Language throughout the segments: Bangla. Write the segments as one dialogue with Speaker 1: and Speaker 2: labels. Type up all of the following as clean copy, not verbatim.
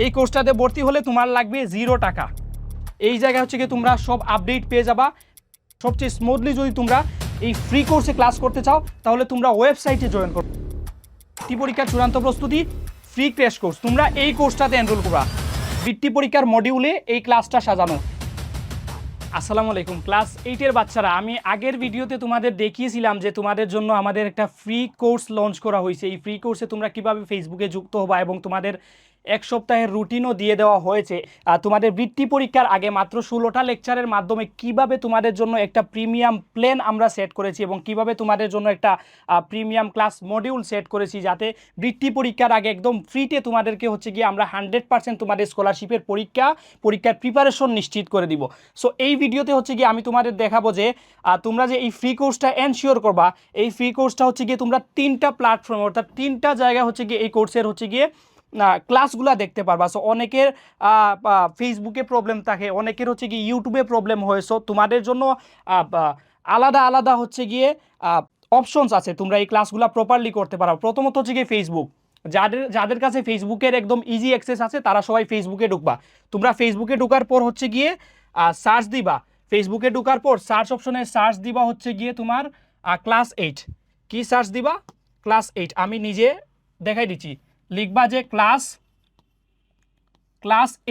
Speaker 1: এই কোর্সটাতে ভর্তি হলে তোমার লাগবে 0 টাকা। এই জায়গায় হচ্ছে কি তোমরা সব আপডেট পেয়ে যাবা। সবচেয়ে স্মুথলি যদি তোমরা এই ফ্রি কোর্সে ক্লাস করতে চাও তাহলে তোমরা ওয়েবসাইটে জয়েন করো। বৃত্তি পরীক্ষার চূড়ান্ত প্রস্তুতি ফ্রি ক্র্যাশ কোর্স, তোমরা এই কোর্সটাতে এনরোল করবা। বৃত্তি পরীক্ষার মডিউলে এই ক্লাসটা সাজানো। আসসালামু আলাইকুম ক্লাস 8-এর বাচ্চারা, আমি আগের ভিডিওতে তোমাদের দেখিয়েছিলাম যে তোমাদের জন্য আমাদের একটা ফ্রি কোর্স লঞ্চ করা হয়েছে। এই ফ্রি কোর্সে তোমরা কিভাবে ফেসবুকে যুক্ত হবা এবং তোমাদের এক সপ্তাহের রুটিনও দিয়ে দেওয়া হয়েছে। তোমাদের বৃত্তি পরীক্ষার আগে মাত্র 16টা লেকচারের মাধ্যমে কিভাবে তোমাদের জন্য একটা প্রিমিয়াম প্ল্যান আমরা সেট করেছি এবং কিভাবে তোমাদের জন্য একটা প্রিমিয়াম ক্লাস মডিউল সেট করেছি যাতে বৃত্তি পরীক্ষার আগে একদম ফ্রিতে তোমাদেরকে হচ্ছে গিয়ে আমরা 100% তোমাদের স্কলারশিপের পরীক্ষার প্রিপারেশন নিশ্চিত করে দিব। সো এই ভিডিওতে হচ্ছে গিয়ে আমি তোমাদের দেখাবো যে তোমরা যে এই ফ্রি কোর্সটা এনশিওর করবা। এই ফ্রি কোর্সটা হচ্ছে গিয়ে তোমরা 3টা প্ল্যাটফর্ম অর্থাৎ 3টা জায়গা হচ্ছে গিয়ে এই কোর্সের হচ্ছে গিয়ে ক্লাসগুলো দেখতে পারবা। সো অনেকের ফেসবুকে প্রবলেম থাকে, অনেকের হচ্ছে গিয়ে ইউটিউবে প্রবলেম হয়। সো তোমাদের জন্য আলাদা আলাদা হচ্ছে গিয়ে অপশনস আছে, তোমরা এই ক্লাসগুলো প্রপারলি করতে পারো। প্রথমত হচ্ছে গিয়ে ফেসবুক, যাদের কাছে ফেসবুকের একদম ইজি অ্যাক্সেস আছে তারা সবাই ফেসবুকে ঢুকবা। তোমরা ফেসবুকে ঢোকার পর হচ্ছে গিয়ে সার্চ দিবা। ফেসবুকে ঢোকার পর সার্চ অপশনে সার্চ দিবা হচ্ছে গিয়ে তোমার ক্লাস 8। কি সার্চ দিবা? ক্লাস 8। আমি নিজে দেখাই দিচ্ছি। লিখবা যে ক্লাস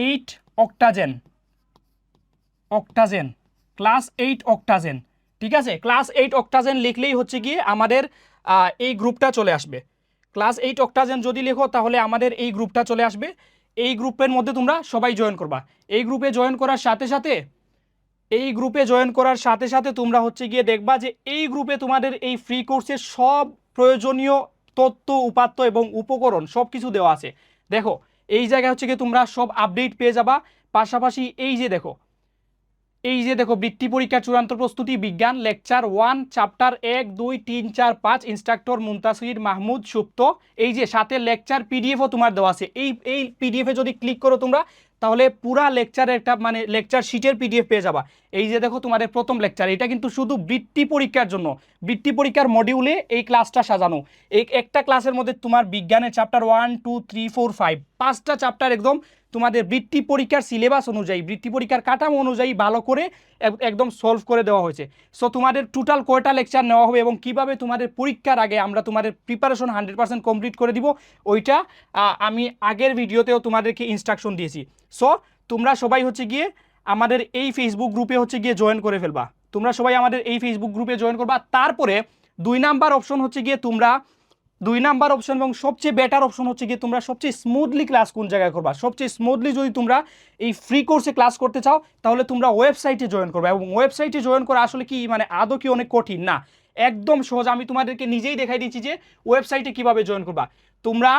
Speaker 1: 8 অক্টাজেন ক্লাস 8 অক্টাজেন। ঠিক আছে, ক্লাস 8 অক্টাজেন লিখলেই হচ্ছে গিয়ে আমাদের এই গ্রুপটা চলে আসবে। ক্লাস 8 অক্টাজেন যদি লেখো তাহলে আমাদের এই গ্রুপটা চলে আসবে। এই গ্রুপের মধ্যে তোমরা সবাই জয়েন করবা। এই গ্রুপে জয়েন করার সাথে সাথে তোমরা হচ্ছে গিয়ে দেখবা যে এই গ্রুপে তোমাদের এই ফ্রি কোর্সের সব প্রয়োজনীয় তথ্য, উপাত্ত এবং উপকরণ সব কিছু দেওয়া আছে। দেখো এই জায়গায় হচ্ছে গিয়ে তোমরা সব আপডেট পেয়ে যাবা। পাশাপাশি এই যে দেখো বৃত্তি পরীক্ষার চূড়ান্ত প্রস্তুতি বিজ্ঞান lecture 1 chapter 1 2 3 4 5 instructor Muntasir Mahmud সুপ্ত। এই যে সাথে লেকচার পিডিএফও তোমার দেওয়া আছে। এই পিডিএফে যদি ক্লিক করো তোমরা তাহলে পুরা লেকচারের একটা মানে লেকচার শিটের পিডিএফ পেয়ে যাবা। এই যে দেখো তোমাদের প্রথম লেকচার, এটা কিন্তু শুধু বৃত্তি পরীক্ষার জন্য। বৃত্তি পরীক্ষার মডিউলে এই ক্লাসটা সাজানো। এই একটা ক্লাসের মধ্যে তোমার বিজ্ঞানের চ্যাপ্টার 1 2 3 4 5 5টা চ্যাপ্টার একদম তোমাদের বৃত্তি পরীক্ষার সিলেবাস অনুযায়ী, বৃত্তি পরীক্ষার কাঠামো অনুযায়ী ভালো করে একদম সলভ করে দেওয়া হয়েছে। সো তোমাদের টোটাল কয়টা লেকচার নেওয়া হবে এবং কিভাবে তোমাদের পরীক্ষার আগে আমরা তোমাদের প্রিপারেশন 100% কমপ্লিট করে দিব, ওইটা আমি আগের ভিডিওতেও তোমাদেরকে ইনস্ট্রাকশন দিয়েছি। সো তোমরা সবাই হচ্ছে গিয়ে আমাদের এই ফেসবুক গ্রুপে হচ্ছে গিয়ে জয়েন করে ফেলবা। তোমরা সবাই আমাদের এই ফেসবুক গ্রুপে জয়েন করবা। তারপরে 2 নাম্বার অপশন হচ্ছে গিয়ে তোমরা 2 নাম্বার অপশন এবং সবচেয়ে বেটার অপশন হচ্ছে গিয়ে তোমরা সবচেয়ে স্মুথলি ক্লাস কোন জায়গায় করবা। সবচেয়ে স্মুথলি যদি তোমরা এই ফ্রি কোর্সে ক্লাস করতে চাও তাহলে তোমরা ওয়েবসাইটে জয়েন করবে। এবং ওয়েবসাইটে জয়েন করা আসলে কি মানে আদৌ কি অনেক কঠিন না, একদম সহজ। আমি তোমাদেরকে নিজেই দেখাই দিচ্ছি যে ওয়েবসাইটে কিভাবে জয়েন করবা। তোমরা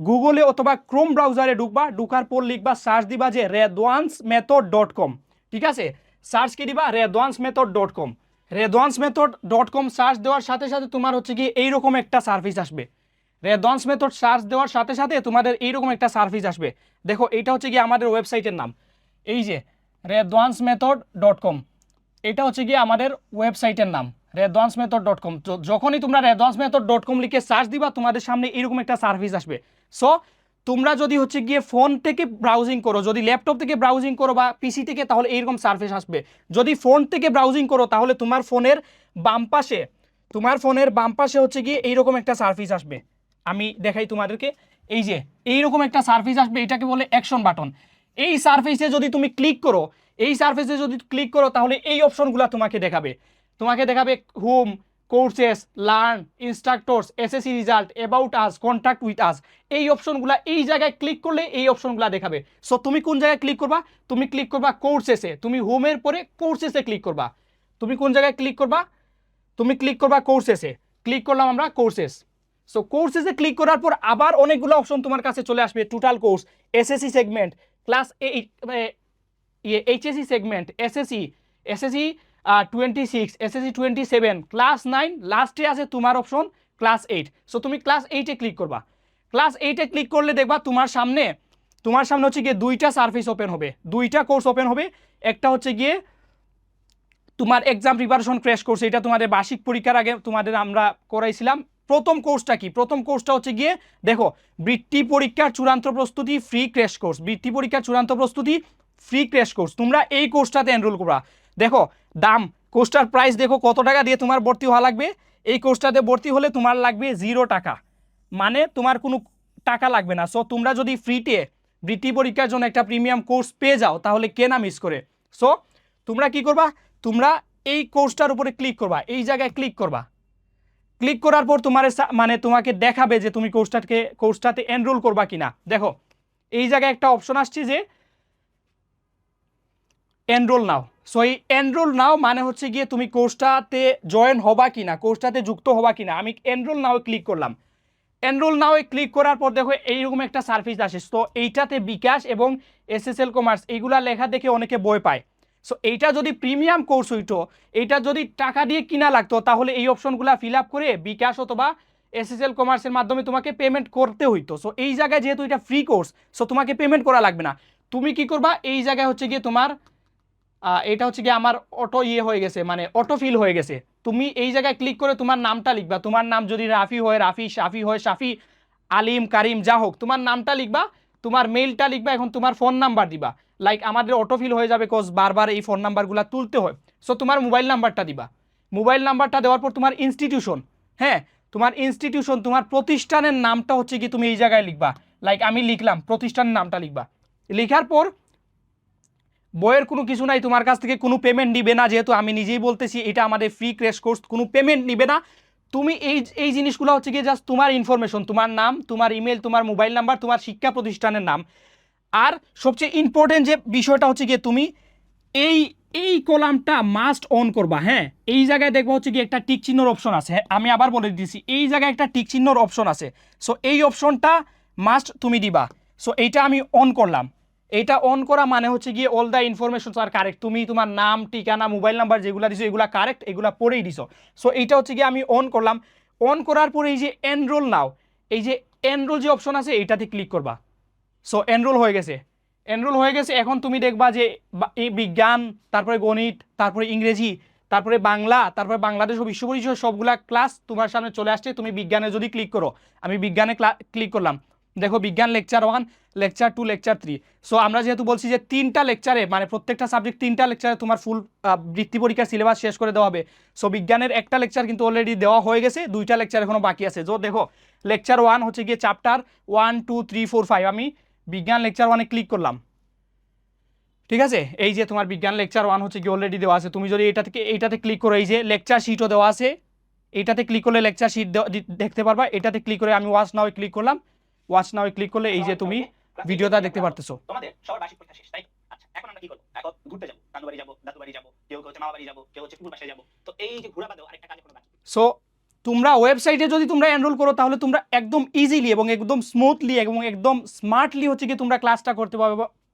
Speaker 1: গুগলে অথবা ক্রোম ব্রাউজারে ঢুকার পর লিখবা, সার্চ দিবা যে redwansmethod.com। ঠিক আছে, সার্চ কি দিবা? redwansmethod.com। redwansmethod.com সার্চ দেওয়ার সাথে সাথে তোমার হচ্ছে কি এইরকম একটা সার্ভিস আসবে। রেডওয়ান্স মেথড সার্চ দেওয়ার সাথে সাথে তোমাদের এইরকম একটা সার্ভিস আসবে। দেখো এইটা হচ্ছে কি আমাদের ওয়েবসাইটের নাম, এই যে redwansmethod.com। এটা হচ্ছে কি আমাদের ওয়েবসাইটের নাম redwansmethod.com। যখনই তোমরা redwansmethod.com লিখে সার্চ দিবা তোমাদের সামনে এরকম একটা সার্ভিস আসবে। সো তোমরা যদি হচ্ছে গিয়ে ফোন থেকে ব্রাউজিং করো, যদি ল্যাপটপ থেকে ব্রাউজিং করো বা পিসি থেকে, তাহলে এইরকম সার্ভিস আসবে। যদি ফোন থেকে ব্রাউজিং করো তাহলে তোমার ফোনের বাম পাশে হচ্ছে গিয়ে এইরকম একটা সার্ভিস আসবে। আমি দেখাই তোমাদেরকে, এই যে এইরকম একটা সার্ভিস আসবে, এটাকে বলে অ্যাকশন বাটন। এই সার্ভিসে যদি তুমি ক্লিক করো তাহলে এই অপশনগুলো তোমাকে দেখাবে home, courses, learn, instructors, SSC result, about us, contact with us. এই অপশনগুলো এই জায়গায় ক্লিক করলে এই অপশনগুলো দেখাবে। সো তুমি কোন জায়গায় ক্লিক করবা? তুমি ক্লিক করবা কোর্সেসে। তুমি হোমের পরে কোর্সেসে ক্লিক করবা। তুমি কোন জায়গায় ক্লিক করবা? তুমি ক্লিক করবা কোর্সেসে। ক্লিক করলাম আমরা কোর্সেস। সো কোর্সেসে ক্লিক করার পর আবার অনেকগুলো অপশন তোমার কাছে চলে আসবে। Total course, SSC segment, class 8, HSC segment, SSC 26, SSC 27, class 9, লাস্টে আছে তোমার অপশন ক্লাস 8। সো তুমি ক্লাস 8-এ ক্লিক করবা। ক্লাস 8-এ ক্লিক করলে দেখবা তোমার সামনে হচ্ছে গিয়ে 2টা সার্ভিস ওপেন হবে, 2টা কোর্স ওপেন হবে। একটা হচ্ছে গিয়ে তোমার এক্সাম প্রিপারেশন ক্র্যাশ কোর্স, এটা তোমাদের বার্ষিক পরীক্ষার আগে তোমাদের আমরা করাইছিলাম। প্রথম কোর্সটা কি? প্রথম কোর্সটা হচ্ছে গিয়ে দেখো বৃত্তি পরীক্ষার চূড়ান্ত প্রস্তুতি ফ্রি ক্র্যাশ কোর্স, বৃত্তি পরীক্ষার চূড়ান্ত প্রস্তুতি ফ্রি ক্র্যাশ কোর্স। তোমরা এই কোর্সটাতে এনরোল করবা। দেখো দাম, কোর্সটার প্রাইস দেখো কত টাকা দিয়ে তোমার ভর্তি হওয়া লাগবে। এই কোর্সটাতে ভর্তি হলে তোমার লাগবে 0 টাকা, মানে তোমার কোনো টাকা লাগবে না। সো তোমরা যদি ফ্রিতে বৃত্তি পরীক্ষার জন্য একটা প্রিমিয়াম কোর্স পেয়ে যাও তাহলে কে না মিস করে। সো তোমরা কি করবা, তোমরা এই কোর্সটার উপরে ক্লিক করবা, এই জায়গায় ক্লিক করবা। ক্লিক করার পর তোমার মানে তোমাকে দেখাবে যে তুমি কোর্সটাতে এনরোল করবা কিনা। দেখো এই জায়গায় একটা অপশন আসছে যে এনরোল নাও। সো এই এনরোল নাও মানে হচ্ছে গিয়ে তুমি কোর্সটাতে জয়েন হবা কিনা, কোর্সটাতে যুক্ত হবা কিনা। আমি এনরোল নাও ক্লিক করলাম। এনরোল নাও ক্লিক করার পর দেখো এইরকম একটা সার্ভিস আসে। তো এইটাতে বিকাশ এবং এসএসএল কমার্স এইগুলা লেখা দেখে অনেকে বই পায়। সো এইটা যদি প্রিমিয়াম কোর্স হইতো, এইটা যদি টাকা দিয়ে কিনা লাগতো, তাহলে এই অপশনগুলো ফিল আপ করে বিকাশ অথবা এসএসএল কমার্সের মাধ্যমে তোমাকে পেমেন্ট করতে হইতো। সো এই জায়গায় যেহেতু এটা ফ্রি কোর্স, সো তোমাকে পেমেন্ট করা লাগবে না। তুমি কি করবা, এই জায়গায় হচ্ছে গিয়ে তোমার এটা হচ্ছে গিয়ে আমার অটো হয়ে গেছে, মানে অটো ফিল হয়ে গেছে। তুমি এই জায়গায় ক্লিক করে তোমার নামটা লিখবা। তোমার নাম যদি রাফি হয় রাফি, শাফি হয় শাফি, আলিম কারিম যা হোক, তোমার নামটা লিখবা, তোমার মেইলটা লিখবা, এখন তোমার ফোন নাম্বার দিবা। লাইক আমাদের অটো ফিল হয়ে যাবে কজ বারবার এই ফোন নাম্বারগুলো তুলতে হয়। সো তোমার মোবাইল নাম্বারটা দিবা। মোবাইল নাম্বারটা দেওয়ার পর তোমার ইনস্টিটিউশন, হ্যাঁ তোমার ইনস্টিটিউশন, তোমার প্রতিষ্ঠানের নামটা হচ্ছে কি তুমি এই জায়গায় লিখবা। লাইক আমি লিখলাম, প্রতিষ্ঠানের নামটা লিখবা। লিখার পর বইয়ের কোনো কিছু নাই, তোমার কাছ থেকে কোনো পেমেন্ট নিবে না, যেহেতু আমি নিজেই বলতেছি এটা আমাদের ফ্রি ক্র্যাশ কোর্স, কোনো পেমেন্ট নিবে না। তুমি এই জিনিসগুলো হচ্ছে কি জাস্ট তোমার ইনফরমেশন, তোমার নাম, তোমার ইমেল, তোমার মোবাইল নাম্বার, তোমার শিক্ষা প্রতিষ্ঠানের নাম। আর সবচেয়ে ইম্পর্টেন্ট যে বিষয়টা হচ্ছে গিয়ে তুমি এই এই কলামটা মাস্ট অন করবা। হ্যাঁ এই জায়গায় দেখবো হচ্ছে কি একটা টিক চিহ্নর অপশন আছে। আমি আবার বলে দিচ্ছি, এই জায়গায় একটা টিক চিহ্নর অপশন আছে। সো এই অপশনটা মাস্ট তুমি দিবা। সো এইটা আমি অন করলাম। এটা অন করা মানে হচ্ছে গিয়ে অল দ্য ইনফরমেশন আর কারেক্ট। তুমি তোমার নাম, ঠিকানা, মোবাইল নাম্বার যেগুলো দিছো এগুলো কারেক্ট, এগুলো পড়েই দিছো। সো এইটা হচ্ছে গিয়ে আমি অন করলাম। অন করার পরে এই যে এনরোল নাও, এই যে এনরোল যে অপশন আছে এইটাতে ক্লিক করবা। সো এনরোল হয়ে গেছে, এনরোল হয়ে গেছে। এখন তুমি দেখবা যে এই বিজ্ঞান, তারপরে গণিত, তারপরে ইংরেজি, তারপরে বাংলা, তারপরে বাংলাদেশ ও বিশ্ব পরিচয় সবগুলা ক্লাস তোমার সামনে চলে আসছে। তুমি বিজ্ঞানে যদি ক্লিক করো, আমি বিজ্ঞানে ক্লিক করলাম, দেখো বিজ্ঞান লেকচার 1, লেকচার 2, লেকচার 3। সো আমরা যেহেতু বলছি যে 3টা লেকচারে, মানে প্রত্যেকটা সাবজেক্ট 3টা লেকচারে তোমার ফুল বৃত্তি পরীক্ষার সিলেবাস শেষ করে দেওয়া হবে। সো বিজ্ঞানের একটা লেকচার কিন্তু অলরেডি দেওয়া হয়ে গেছে, 2টা লেকচার এখনো বাকি আছে। তো দেখো লেকচার 1 হচ্ছে গিয়ে চ্যাপ্টার 1, 2, 3, 4, 5। আমি বিজ্ঞান লেকচার 1-এ ক্লিক করলাম, ঠিক আছে। এই যে তোমার বিজ্ঞান লেকচার 1 হচ্ছে কি অলরেডি দেওয়া আছে। তুমি যদি এইটাতে ক্লিক করো, এই যে লেকচার শিটও দেওয়া আছে, এইটাতে ক্লিক করলে লেকচার শিট দেখতে পারবা। এটাতে ক্লিক করে আমি ওয়াচ নাও ক্লিক করলাম। ওয়াচ নাও ক্লিক করলে এই যে তুমি ভিডিওটা দেখতে পারতেছো।
Speaker 2: তোমাদের সবার বার্ষিক পরীক্ষা শেষ, তাই তো? আচ্ছা এখন আমরা কি করব? এখন ঘুরতে যাব, নানু বাড়ি যাব, দাদু বাড়ি যাব, কেউ হচ্ছে মামা বাড়ি যাব, কেউ হচ্ছে পুকুর পাশে যাব। তো এই যে ঘোরা বাদেও আরেকটা কাজ এখনো বাকি।
Speaker 1: সো তোমরা ওয়েবসাইটে যদি তোমরা এনরোল করো তাহলে তোমরা একদম ইজিলি এবং একদম স্মুথলি এবং একদম স্মার্টলি হচ্ছে কি তোমরা ক্লাসটা করতে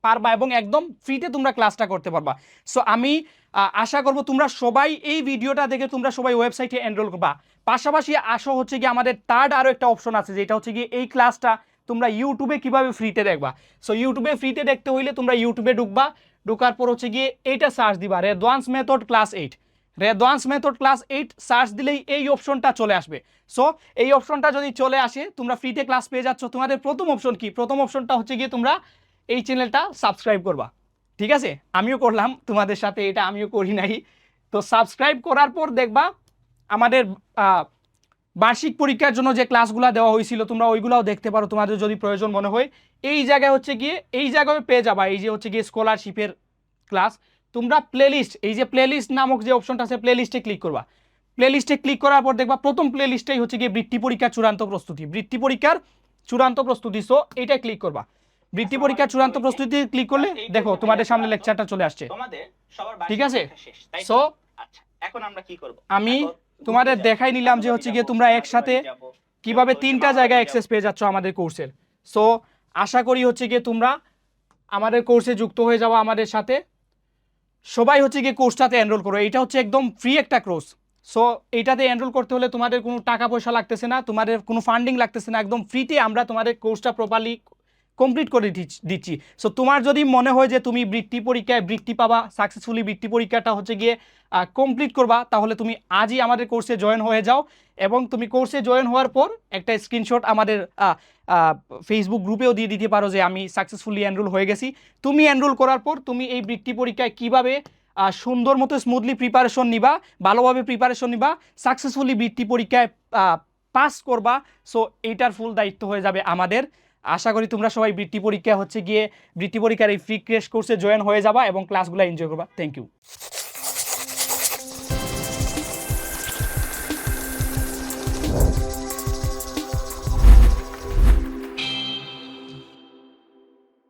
Speaker 1: পারবা এবং একদম ফ্রিতে তোমরা ক্লাসটা করতে পারবা। সো আমি আশা করব তোমরা সবাই এই ভিডিওটা দেখে তোমরা সবাই ওয়েবসাইটে এনরোল করবা। পাশাপাশি আসো হচ্ছে কি আমাদের থার্ড আরও একটা অপশন আছে, যেটা হচ্ছে কি এই ক্লাসটা তোমরা ইউটিউবে কিভাবে ফ্রিতে দেখবা। সো ইউটিউবে ফ্রিতে দেখতে হইলে তোমরা ইউটিউবে ঢুকবা। ঢোকার পর হচ্ছে গিয়ে এইটা সার্চ দিবা, Redwan's method class 8। Redwan's method class 8 search দিলেই এই অপশনটা চলে আসবে। সো এই অপশনটা যদি চলে আসে, তোমরা ফ্রিতে ক্লাস পেয়ে যাচ্ছ। তোমাদের প্রথম অপশন কি? প্রথম অপশনটা হচ্ছে গিয়ে তোমরা এই চ্যানেলটা সাবস্ক্রাইব করবা, ঠিক আছে। আমিও করলাম তোমাদের সাথে, এটা আমিও করি নাই। তো সাবস্ক্রাইব করার পর দেখবা আমাদের বার্ষিক পরীক্ষার জন্য যে ক্লাসগুলো দেওয়া হয়েছিল তোমরা ওইগুলাও দেখতে পারো তোমাদের যদি প্রয়োজন মনে হয়। এই জায়গায় হচ্ছে গিয়ে এই জায়গায় পেয়ে যাবা এই যে হচ্ছে গিয়ে স্কলারশিপের ক্লাস। তোমরা প্লেলিস্ট, এই যে প্লেলিস্ট নামক যে অপশনটা আছে প্লেলিস্টে ক্লিক করবা। প্লেলিস্টে ক্লিক করার পর দেখবা প্রথম প্লেলিস্টটাই হচ্ছে গিয়ে বৃত্তি পরীক্ষার চূড়ান্ত প্রস্তুতি, বৃত্তি পরীক্ষার চূড়ান্ত প্রস্তুতি। সো এটা ক্লিক করবা। বৃত্তি পরীক্ষার চূড়ান্ত প্রস্তুতি ক্লিক করলে দেখো তোমাদের সামনে লেকচারটা চলে আসছে, ঠিক আছে। সো
Speaker 2: এখন আমরা কি করব?
Speaker 1: আমি তোমাদের দেখাই নিলাম যে হচ্ছে গিয়ে তোমরা একসাথে কিভাবে 3টা জায়গায় অ্যাক্সেস পেয়ে যাচ্ছ আমাদের কোর্সের। সো আশা করি হচ্ছে গিয়ে তোমরা আমাদের কোর্সে যুক্ত হয়ে যাওয়া আমাদের সাথে। সবাই হচ্ছে গিয়ে কোর্সটাতে এনরোল করো, এটা হচ্ছে একদম ফ্রি একটা কোর্স। সো এইটাতে এনরোল করতে হলে তোমাদের কোনো টাকা পয়সা লাগতেছে না, তোমাদের কোনো ফান্ডিং লাগতেছে না, একদম ফ্রিতে আমরা তোমাদের কোর্সটা প্রপারলি কমপ্লিট করে দিচ্ছি। সো তোমার যদি মনে হয় যে তুমি বৃত্তি পরীক্ষায় বৃত্তি পাবা, সাকসেসফুলি বৃত্তি পরীক্ষাটা হচ্ছে গিয়ে কমপ্লিট করবা, তাহলে তুমি আজই আমাদের কোর্সে জয়েন হয়ে যাও এবং তুমি কোর্সে জয়েন হওয়ার পর একটা স্ক্রিনশট আমাদের ফেসবুক গ্রুপেও দিয়ে দিতে পারো যে আমি সাকসেসফুলি এনরোল হয়ে গেছি। তুমি এনরোল করার পর তুমি এই বৃত্তি পরীক্ষায় কীভাবে সুন্দর মতো স্মুথলি প্রিপারেশন নিবা, ভালোভাবে প্রিপারেশন নিবা, সাকসেসফুলি বৃত্তি পরীক্ষায় পাস করবা। সো এইটার ফুল দায়িত্ব হয়ে যাবে আমাদের। আশা করি তোমরা সবাই বৃত্তি পরীক্ষা হচ্ছে গিয়ে বৃত্তি পরীক্ষার এই ফ্রি ক্র্যাশ কোর্সে জয়েন হয়ে যাবা এবং ক্লাসগুলো এনজয় করবা। Thank you.